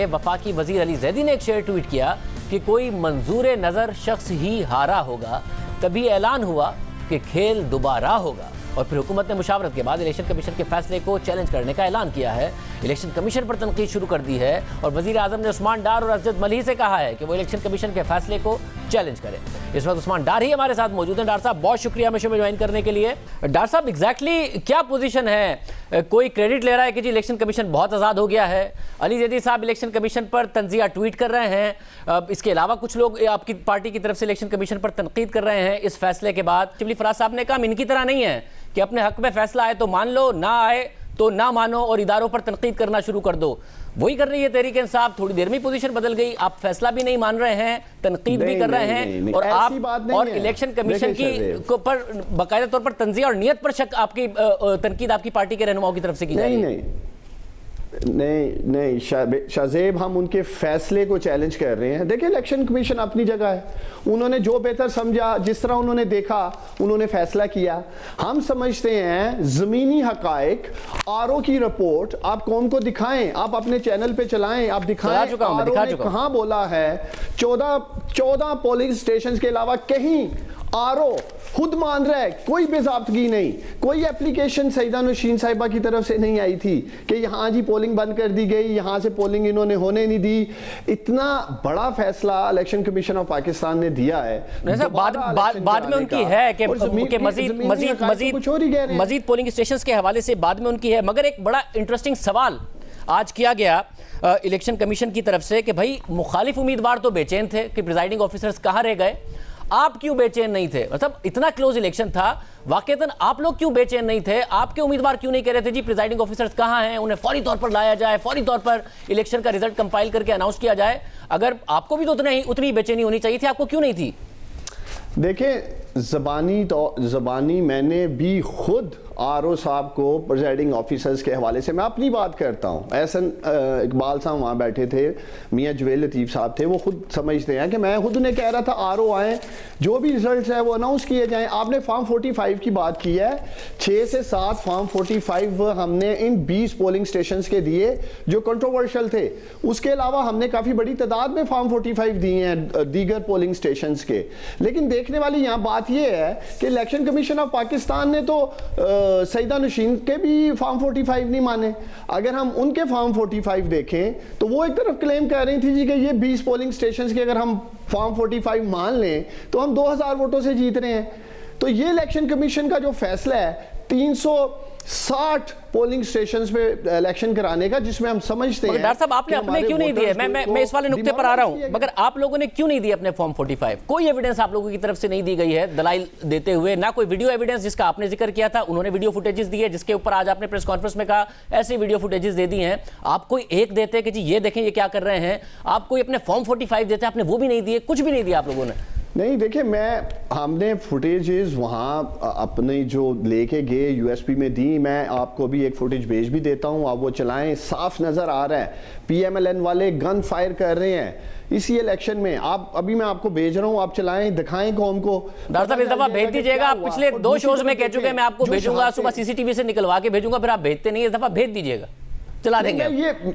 वफाकी वजीर अली जैदी ने एक शेयर ट्वीट किया कि कोई मंजूर नज़र शख्स ही हारा होगा, तभी ऐलान हुआ कि खेल दोबारा होगा। और फिर हुकूमत ने मुशावरत के बाद इलेक्शन कमीशन के फैसले को चैलेंज करने का ऐलान किया है। इलेक्शन कमीशन पर तनकीद शुरू कर दी है और वजीर आजम ने उस्मान डार और अजद मलिह से कहा है कि वो इलेक्शन कमीशन के फैसले को चैलेंज करें। इस वक्त उस्मान डार ही हमारे साथ मौजूद हैं। डार साहब बहुत शुक्रिया हमें शो में ज्वाइन करने के लिए। डार साहब एग्जैक्टली क्या पोजीशन है? कोई क्रेडिट ले रहा है कि जी इलेक्शन कमीशन बहुत आज़ाद हो गया है, अली जैदी साहब इलेक्शन कमीशन पर तंजिया ट्वीट कर रहे हैं, इसके अलावा कुछ लोग आपकी पार्टी की तरफ से इलेक्शन कमीशन पर तनकीद कर रहे हैं इस फैसले के बाद। शिबली फराज साहब ने कहा इनकी तरह नहीं है कि अपने हक में फैसला आए तो मान लो, ना आए तो ना मानो और इदारों पर तनकीद करना शुरू कर दो। वही कर रही है तहरीक इंसाफ। थोड़ी देर में पोजीशन बदल गई, आप फैसला भी नहीं मान रहे हैं, तनकीद भी कर रहे हैं और आप और इलेक्शन कमीशन की पर बाकायदा तौर पर तंजिया और नियत पर शक आपकी तनकीद आपकी पार्टी के रहनुमाओं की तरफ से की जा रही है। नहीं शाहजेब, हम उनके फैसले को चैलेंज कर रहे हैं। देखिए इलेक्शन कमीशन अपनी जगह है, उन्होंने जो बेहतर समझा, जिस तरह उन्होंने देखा उन्होंने फैसला किया। हम समझते हैं ज़मीनी हकायक, आरओ की रिपोर्ट आप कौम को दिखाएं, आप अपने चैनल पे चलाएं, आप दिखाएं आरओ ने कहां बोला है। 14 पोलिंग स्टेशन के अलावा कहीं आरओ खुद मान रहा है कोई बेज़ाब्तगी नहीं, कोई एप्लीकेशन सईदा नौशीन साहिबा की तरफ से नहीं आई थी कि यहाँ जी पोलिंग बंद कर दी गई, यहाँ से पोलिंग इन्होंने होने नहीं दी। इतना बड़ा फैसला इलेक्शन कमीशन ऑफ पाकिस्तान ने दिया है। बाद में उनकी है कि मजीद पोलिंग स्टेशन के हवाले से बाद में उनकी है। मगर एक बड़ा इंटरेस्टिंग सवाल आज किया गया इलेक्शन कमीशन की तरफ से कि भाई मुखालिफ उम्मीदवार तो बेचैन थे कि प्रिजाइडिंग ऑफिसर्स कहाँ रह गए, आप क्यों बेचैन नहीं थे? मतलब इतना क्लोज इलेक्शन था, वाकईतन आप लोग क्यों बेचैन नहीं थे? आपके उम्मीदवार क्यों नहीं कह रहे थे जी प्रिजाइडिंग ऑफिसर्स कहाँ हैं, उन्हें फौरी तौर पर लाया जाए, फौरी तौर पर इलेक्शन का रिजल्ट कंपाइल करके अनाउंस किया जाए? अगर आपको भी तो उतनी बेचैनी होनी चाहिए थी, आपको क्यों नहीं थी? देखिए ज़बानी मैंने भी खुद आरओ साहब को प्रिजाइडिंग ऑफिसर्स के हवाले से मैं अपनी बात करता हूँ। एहसन इकबाल साहब वहाँ बैठे थे, मियाँ जवेल लतीफ़ साहब थे, वो खुद समझते हैं कि मैं खुद उन्हें कह रहा था आरओ आए, जो भी रिजल्ट्स है वो अनाउंस किए जाएं। आपने फॉर्म 45 की बात की है, 6 से 7 फॉर्म 45 हमने इन 20 पोलिंग स्टेशंस के दिए जो कंट्रोवर्शियल थे। उसके अलावा हमने काफ़ी बड़ी तादाद में फॉर्म 45 दिए हैं दीगर पोलिंग स्टेशंस के। लेकिन देखने वाली यहाँ बात यह है कि इलेक्शन कमीशन ऑफ पाकिस्तान ने तो सईदा नौशीन के भी फॉर्म 45 नहीं माने। अगर हम उनके फॉर्म 45 देखें तो वो एक तरफ क्लेम कर रही थी जी कि ये 20 पोलिंग स्टेशंस के अगर हम फॉर्म 45 मान लें तो हम 2000 वोटों से जीत रहे हैं। तो ये इलेक्शन कमीशन का जो फैसला है 360 पोलिंग स्टेशंस पे इलेक्शन कराने का, जिसमें हम समझते हैं। डॉक्टर साहब आपने अपने क्यों नहीं दिए? मैं इस वाले नुक्ते पर आ रहा हूं, मगर आप लोगों ने क्यों नहीं दिए अपने फॉर्म 45? कोई एविडेंस आप लोगों की तरफ से नहीं दी गई है दलाइल देते हुए, ना कोई वीडियो एविडेंस जिसका आपने जिक्र किया था, उन्होंने वीडियो फुटेजेस दी है जिसके ऊपर आज आपने प्रेस कॉन्फ्रेंस में कहा ऐसे वीडियो फुटेजेस दे दी हैं। आप कोई एक देते कि जी ये देखें ये क्या कर रहे हैं, आप कोई अपने फॉर्म 45 देते, आपने वो भी नहीं दिए, कुछ भी नहीं दिया आप लोगों ने। नहीं देखिए, हमने फुटेजेस वहाँ अपने जो लेके गए यूएसपी में दी, मैं आपको भी एक फुटेज भेज भी देता हूँ, आप वो चलाएं, साफ नज़र आ रहा है पीएमएलएन वाले गन फायर कर रहे हैं इसी इलेक्शन में। आप अभी मैं आपको भेज रहा हूँ, आप चलाएं, दिखाएं कौम को। डॉक्टर साहब इस दफा भेज दीजिएगा, आप पिछले 2 शोज में कह चुके हैं मैं आपको भेजूंगा, सुबह सीसीटीवी से निकलवा के भेजूंगा, फिर आप भेजते नहीं, इस दफा भेज दीजिएगा, चला देंगे।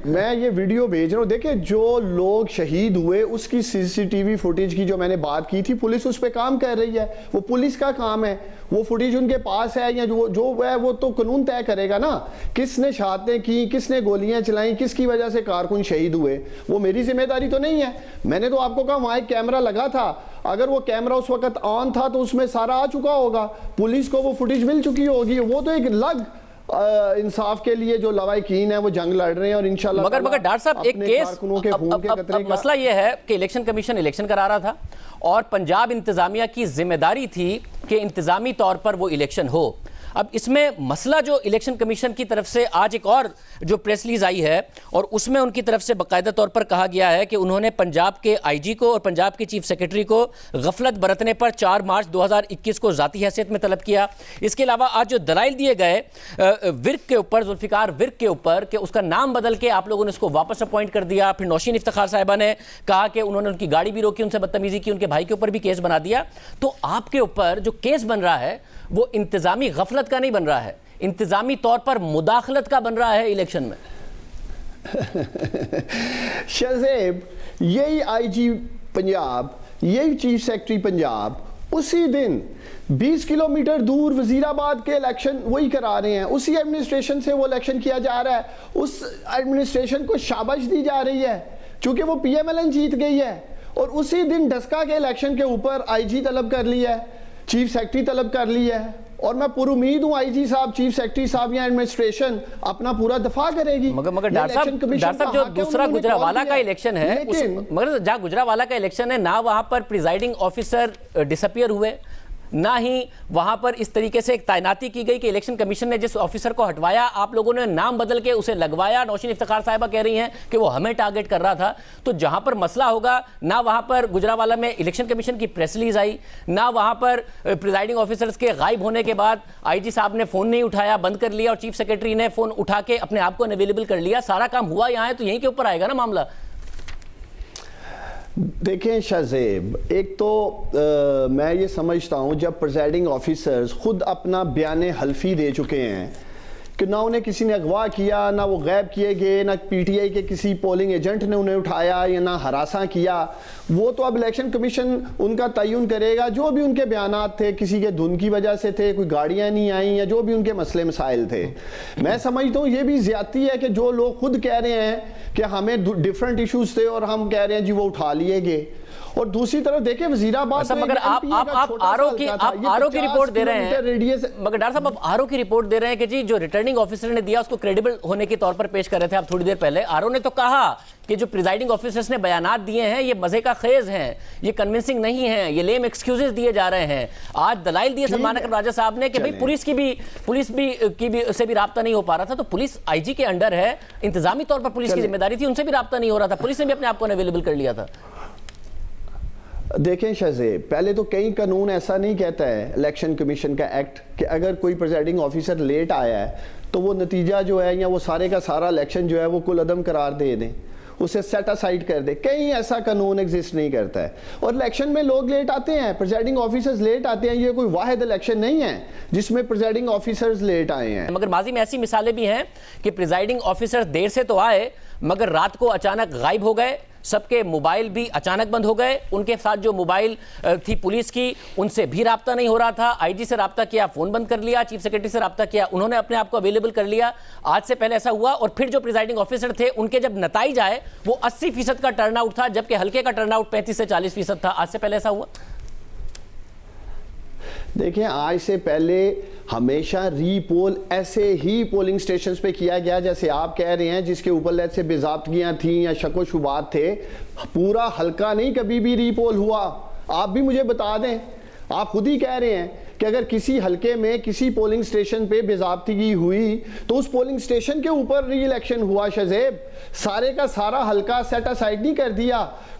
मैं ये वीडियो भेज रहा हूँ। देखिए जो लोग शहीद हुए उसकी सीसीटीवी फुटेज की जो मैंने बात की थी, पुलिस उस पर काम कर रही है, वो पुलिस का काम है, वो फुटेज उनके पास है या जो है वो तो कानून तय करेगा ना, किसने शहादतें की, किसने गोलियां चलाई, किसकी वजह से कारकुन शहीद हुए, वो मेरी जिम्मेदारी तो नहीं है। मैंने तो आपको कहा वहाँ एक कैमरा लगा था, अगर वो कैमरा उस वक्त ऑन था तो उसमें सारा आ चुका होगा, पुलिस को वो फुटेज मिल चुकी होगी। वो तो एक लग इंसाफ के लिए जो लवाकिन है वो जंग लड़ रहे हैं और इंशाल्लाह। मगर डॉक्टर साहब एक केस अब मसला ये है कि इलेक्शन कमीशन इलेक्शन करा रहा था और पंजाब इंतजामिया की जिम्मेदारी थी कि इंतजामी तौर पर वो इलेक्शन हो। अब इसमें मसला जो इलेक्शन कमीशन की तरफ से आज एक और जो प्रेस रिलीज आई है और उसमें उनकी तरफ से बाकायदा तौर पर कहा गया है कि उन्होंने पंजाब के आईजी को और पंजाब के चीफ सेक्रेटरी को गफलत बरतने पर 4 मार्च 2021 को ज़ाती हैसियत में तलब किया। इसके अलावा आज जो दलाइल दिए गए विर्क के ऊपर, जुल्फिकार विर्क के ऊपर, कि उसका नाम बदल के आप लोगों ने उसको वापस अपॉइंट कर दिया। फिर नौशीन इफ्तिखार साहिबा ने कहा कि उन्होंने उनकी गाड़ी भी रोकी, उनसे बदतमीजी की, उनके भाई के ऊपर भी केस बना दिया। तो आपके ऊपर जो केस बन रहा है वो इंतजामी गफलत का नहीं बन रहा है, इंतजामी तौर पर मुदाखलत का बन रहा है इलेक्शन में। शहज़ेब, यही आईजी पंजाब, यही चीफ सेक्रेटरी पंजाब उसी दिन 20 किलोमीटर दूर वजीराबाद के इलेक्शन वही करा रहे हैं, उसी एडमिनिस्ट्रेशन से वो इलेक्शन किया जा रहा है, उस एडमिनिस्ट्रेशन को शाबाश दी जा रही है क्योंकि वो पीएमएलएन जीत गई है। और उसी दिन डस्का के इलेक्शन के ऊपर आईजी तलब कर लिया है, चीफ सेक्रेटरी तलब कर लिया है, और मैं पूरी उम्मीद हूँ आईजी साहब, चीफ सेक्रेटरी साहब या एडमिनिस्ट्रेशन अपना पूरा दफा करेगी। मगर डॉक्टर साहब जो दूसरा गुजरावाला का इलेक्शन है, मगर जहाँ गुजरावाला का इलेक्शन है ना वहां पर प्रिजाइडिंग ऑफिसर डिसअपियर हुए, ना ही वहां पर इस तरीके से एक तैनाती की गई कि इलेक्शन कमीशन ने जिस ऑफिसर को हटवाया आप लोगों ने नाम बदल के उसे लगवाया। नौशीन इफ्तिखार साहिबा कह रही हैं कि वो हमें टारगेट कर रहा था। तो जहां पर मसला होगा ना वहां पर गुजरावाला में इलेक्शन कमीशन की प्रेस रिलीज आई, ना वहां पर प्रिजाइडिंग ऑफिसर्स के गायब होने के बाद आईजी साहब ने फोन नहीं उठाया, बंद कर लिया, और चीफ सेक्रेटरी ने फोन उठा के अपने आप को अनअवेलेबल कर लिया। सारा काम हुआ यहाँ है तो यहीं के ऊपर आएगा ना मामला। देखें शहज़ेब, एक तो मैं ये समझता हूँ जब प्रिजाइडिंग ऑफिसर्स खुद अपना बयान हल्फी दे चुके हैं कि ना उन्हें किसी ने अगवा किया, ना वो गैब किए गए, ना पीटीआई के किसी पोलिंग एजेंट ने उन्हें उठाया या ना हरासा किया, वो तो अब इलेक्शन कमीशन उनका तयन करेगा। जो भी उनके बयानात थे, किसी के धुन की वजह से थे, कोई गाड़ियाँ नहीं आई, या जो भी उनके मसले मसाइल थे, मैं समझता हूँ ये भी ज़्यादती है कि जो लोग खुद कह रहे हैं कि हमें डिफरेंट इशूज़ थे और हम कह रहे हैं जी वो उठा लिए गए। और दूसरी तरफ देखिए वजीराबाद, मगर आप आरओ की रिपोर्ट दे रहे हैं, मगर डॉक्टर साहब आप आरओ की रिपोर्ट दे रहे हैं कि जी जो रिटर्निंग ऑफिसर ने दिया उसको क्रेडिबल होने के तौर पर पेश कर रहे थे आप थोड़ी देर पहले। आरओ ने तो कहा कि जो प्रिजाइडिंग ऑफिसर्स ने बयानात दिए हैं ये मजे का खेज हैं, ये कन्विंसिंग नहीं है, ये लेम एक्सक्यूजेस दिए जा रहे हैं। आज दलाइल दिए सलमान अकरम राजा साहब ने कि भाई पुलिस से भी राब्ता नहीं हो पा रहा था, तो पुलिस आईजी के अंडर है, इंतजामी तौर पर पुलिस की जिम्मेदारी थी, उनसे भी राब्ता नहीं हो रहा था, पुलिस ने भी अपने आप को अवेलेबल कर लिया था। देखें शहज़ेब, पहले तो कई कानून ऐसा नहीं कहता है इलेक्शन कमीशन का एक्ट कि अगर कोई प्रिजाइडिंग ऑफिसर लेट आया है तो वो नतीजा जो है या वो सारे का सारा इलेक्शन जो है वो कुल अदम करार दे दें, उसे सेट असाइड कर दे। कहीं ऐसा कानून एग्जिस्ट नहीं करता है। और इलेक्शन में लोग लेट आते हैं, प्रिजाइडिंग ऑफिसर्स लेट आते हैं, ये कोई वाहिद इलेक्शन नहीं है जिसमें प्रिजाइडिंग ऑफिसर्स लेट आए हैं। मगर माजी में ऐसी मिसालें भी हैं कि प्रिजाइडिंग ऑफिसर्स देर से तो आए मगर रात को अचानक गायब हो गए, सबके मोबाइल भी अचानक बंद हो गए, उनके साथ जो मोबाइल थी पुलिस की उनसे भी राब्ता नहीं हो रहा था। आईजी से राब्ता किया, फोन बंद कर लिया, चीफ सेक्रेटरी से राब्ता किया, उन्होंने अपने आप को अवेलेबल कर लिया। आज से पहले ऐसा हुआ। और फिर जो प्रिजाइडिंग ऑफिसर थे उनके जब नताइज आए वो 80% का टर्नआउट था, जबकि हल्के का टर्नआउट 35 से 40% था। आज से पहले ऐसा हुआ? देखें, आज से पहले हमेशा रीपोल ऐसे ही पोलिंग स्टेशंस पे किया गया जैसे आप कह रहे हैं, जिसके ऊपर लेट से बेज़ाब्तगियां थी या शक व शुबात थे। पूरा हल्का नहीं कभी भी रीपोल हुआ। आप भी मुझे बता दें, आप खुद ही कह रहे हैं कि अगर किसी हल्के में किसी पोलिंग स्टेशन पे बेज़ाब्तगी हुई तो उस पोलिंग स्टेशन के ऊपर री इलेक्शन हुआ। शहज़ेब, सारे का सारा हल्का सेट असाइड नहीं कर दिया,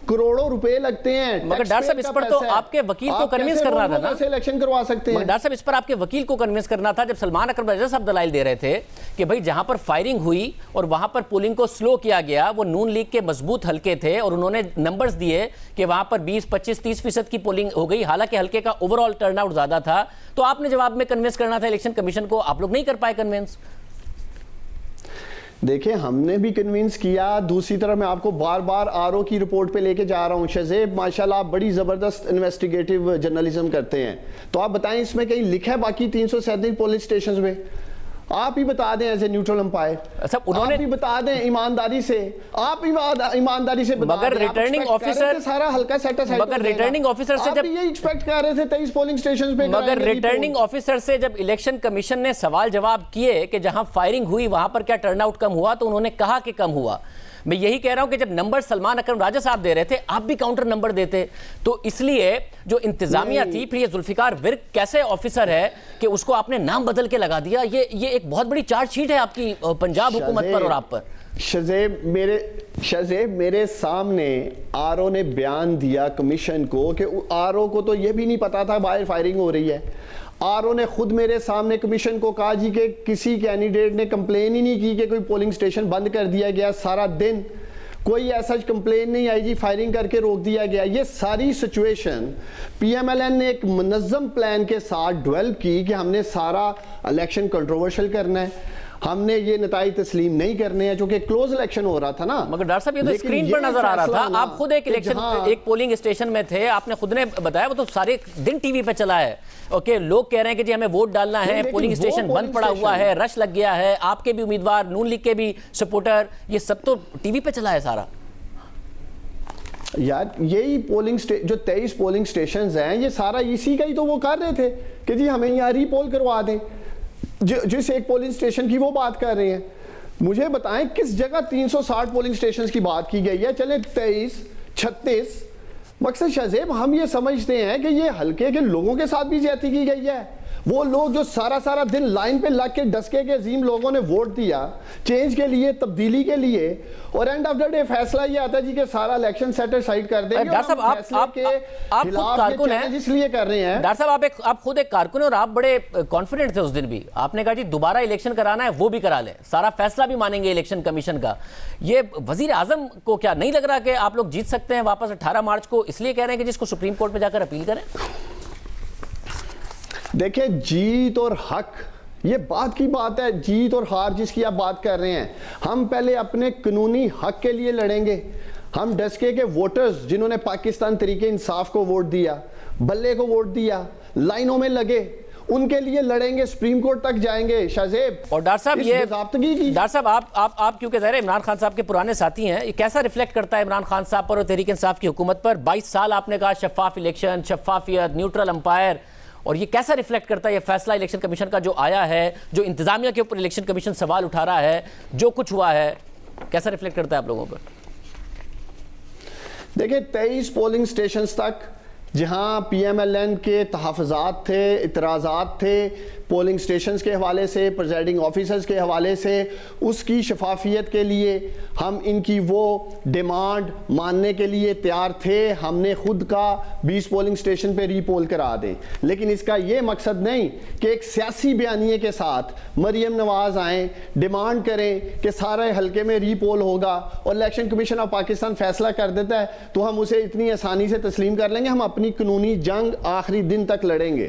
करोड़ों रुपए लगते हैं। मगर डॉक्टर साहब इस पर तो आपके वकील को कन्विंस करना था ना, कैसे इलेक्शन करवा सकते हैं? डॉक्टर साहब इस पर आपके वकील को कन्विंस करना था। जब सलमान अकरम राजा साहब दलाइल दे रहे थे कि भाई जहां पर फायरिंग हुई और वहां पर पोलिंग को स्लो किया गया वो नून लीग के मजबूत हल्के थे और उन्होंने नंबर्स दिए कि वहां पर 20, 25, 30% की पोलिंग हो गई, हालांकि हल्के का ओवरऑल टर्नआउट ज्यादा था, तो आपने जवाब में कन्विंस करना था इलेक्शन कमीशन को, आप लोग नहीं कर पाए कन्विंस। देखिए, हमने भी कन्विंस किया। दूसरी तरफ मैं आपको बार बार आरओ की रिपोर्ट पे लेके जा रहा हूँ। शहज़ेब, माशाल्लाह आप बड़ी ज़बरदस्त इन्वेस्टिगेटिव जर्नलिज्म करते हैं, तो आप बताएं इसमें कहीं लिखा है बाकी 337 पुलिस स्टेशंस में? आप ही बता दें एज ए न्यूट्रल अंपायर, उन्होंने आप ही बता दें ईमानदारी से, आप ईमानदारी से बता मगर रिटर्निंग ऑफिसर सारा हल्का सेट असाइड, मगर रिटर्निंग ऑफिसर से जब ये एक्सपेक्ट कर रहे थे 23 पोलिंग स्टेशंस पे, मगर रिटर्निंग ऑफिसर से जब इलेक्शन कमीशन ने सवाल जवाब किए कि जहां फायरिंग हुई वहां पर क्या टर्नआउट कम हुआ, तो उन्होंने कहा कि कम हुआ। मैं यही कह रहा हूं कि जब नंबर सलमान अकरम राजा साहब दे रहे थे आप भी काउंटर नंबर देते, तो इसलिए जो इंतजामिया थी, फिर ये जुल्फिकार विर्क कैसे ऑफिसर है कि उसको आपने नाम बदल के लगा दिया, ये एक बहुत बड़ी चार्जशीट है आपकी पंजाब हुकूमत पर और आप पर। शहज़ेब, मेरे सामने आरओ ने बयान दिया कमीशन को कि आरओ को तो ये भी नहीं पता था बाहर फायरिंग हो रही है। आरओ ने खुद मेरे सामने कमीशन को कहा जी कि किसी कैंडिडेट ने कंप्लेन ही नहीं की कि कोई पोलिंग स्टेशन बंद कर दिया गया, सारा दिन कोई ऐसा कंप्लेन नहीं आई जी फायरिंग करके रोक दिया गया। ये सारी सिचुएशन पीएमएलएन ने एक मुनज़्ज़म प्लान के साथ डेवलप की कि हमने सारा इलेक्शन कंट्रोवर्शियल करना है। ہم نے یہ نتائج تسلیم نہیں کرنے ہیں، چونکہ کلوز الیکشن ہو رہا تھا نا. مگر ڈاکٹر صاحب یہ تو اسکرین پر نظر آ رہا تھا، آپ خود ایک الیکشن ایک پولنگ اسٹیشن میں تھے، آپ نے خود نے بتایا وہ تو سارے دن ٹی وی پہ چلا ہے. اوکے، لوگ کہہ رہے ہیں کہ جی ہمیں ووٹ ڈالنا ہے، پولنگ اسٹیشن بند پڑا ہوا ہے، رش لگ گیا ہے، آپ کے بھی امیدوار، نون لیگ کے بھی سپورٹر، یہ سب تو ٹی وی پہ چلا ہے سارا. یار یہی جو 23 پولنگ سٹیشنز ہیں، یہ سارا اسی کا ہی تو وہ کر رہے تھے کہ جی ہمیں یہاں ری پول کروا دیں. جس ایک پولنگ سٹیشن کی وہ بات کر رہے ہیں، مجھے بتائیں کس جگہ 360 پولنگ سٹیشنز کی بات کی گئی ہے؟ چلیں 23 36. مقصد شہزیب ہم یہ سمجھتے ہیں کہ یہ حلقے کے لوگوں کے ساتھ بھی زیادتی کی گئی ہے. وہ لوگ جو سارا دن لائن پہ لگ کے ڈسکے کے عظیم لوگوں نے ووٹ دیا چینج کے لیے، تبدیلی کے لیے، اور اینڈ آف دا ڈے فیصلہ یہ آتا ہے جی کہ سارا الیکشن سیٹ سائڈ کر دیں گے. ڈاکٹر صاحب آپ خود کارکن ہیں، اس لیے کر رہے ہیں. ڈاکٹر صاحب آپ خود ایک کارکن ہیں اور آپ بڑے کانفیڈنٹ تھے اس دن بھی. آپ نے کہا جی دوبارہ الیکشن کرانا ہے وہ بھی کرا لیں، سارا فیصلہ بھی مانیں گے الیکشن کمیشن کا. یہ وزیر اعظم کو کیا نہیں لگ رہا کہ آپ لوگ جیت سکتے ہیں واپس 18 مارچ کو، اس لیے کہہ رہے ہیں کہ جس کو سپریم کورٹ میں جا کر اپیل کریں؟ دیکھیں جیت اور حق یہ بات کی بات ہے، جیت اور ہار جس کی آپ بات کر رہے ہیں، ہم پہلے اپنے قانونی حق کے لیے لڑیں گے. ہم ڈسکے کے ووٹرز جنہوں نے پاکستان تحریک انصاف کو ووٹ دیا، بلے کو ووٹ دیا، لائنوں میں لگے، ان کے لیے لڑیں گے، سپریم کورٹ تک جائیں گے. شہزیب اور ڈاکٹر صاحب یہ ڈاکٹر صاحب آپ کیونکہ ظاہر ہے عمران خان صاحب کے پرانے ساتھی ہیں، یہ کیسا ریفلیکٹ کرتا ہے عمران خان صاحب پر اور تحریک انصاف کی حکومت پر؟ 22 سال آپ نے کہا شفاف الیکشن، شفافیت، نیوٹرل امپائر، اور یہ کیسا ریفلیکٹ کرتا ہے یہ فیصلہ الیکشن کمیشن کا جو آیا ہے، جو انتظامیہ کے اوپر الیکشن کمیشن سوال اٹھا رہا ہے، جو کچھ ہوا ہے، کیسا ریفلیکٹ کرتا ہے آپ لوگوں پر؟ دیکھیں 23 پولنگ سٹیشنز تک جہاں پی ایم ایل این کے تحفظات تھے، اعتراضات تھے پولنگ سٹیشنز کے حوالے سے، پریزائڈنگ آفیسرز کے حوالے سے، اس کی شفافیت کے لیے ہم ان کی وہ ڈیمانڈ ماننے کے لیے تیار تھے. ہم نے خود کا 20 پولنگ سٹیشن پہ ری پول کرا دیں، لیکن اس کا یہ مقصد نہیں کہ ایک سیاسی بیانیے کے ساتھ مریم نواز آئیں، ڈیمانڈ کریں کہ سارے حلقے میں ری پول ہوگا اور الیکشن کمیشن آف پاکستان فیصلہ کر دیتا ہے تو ہم اسے اتنی آسانی سے تسلیم کر لیں گے. ہم اپنی قانونی جنگ آخری دن تک لڑیں گے.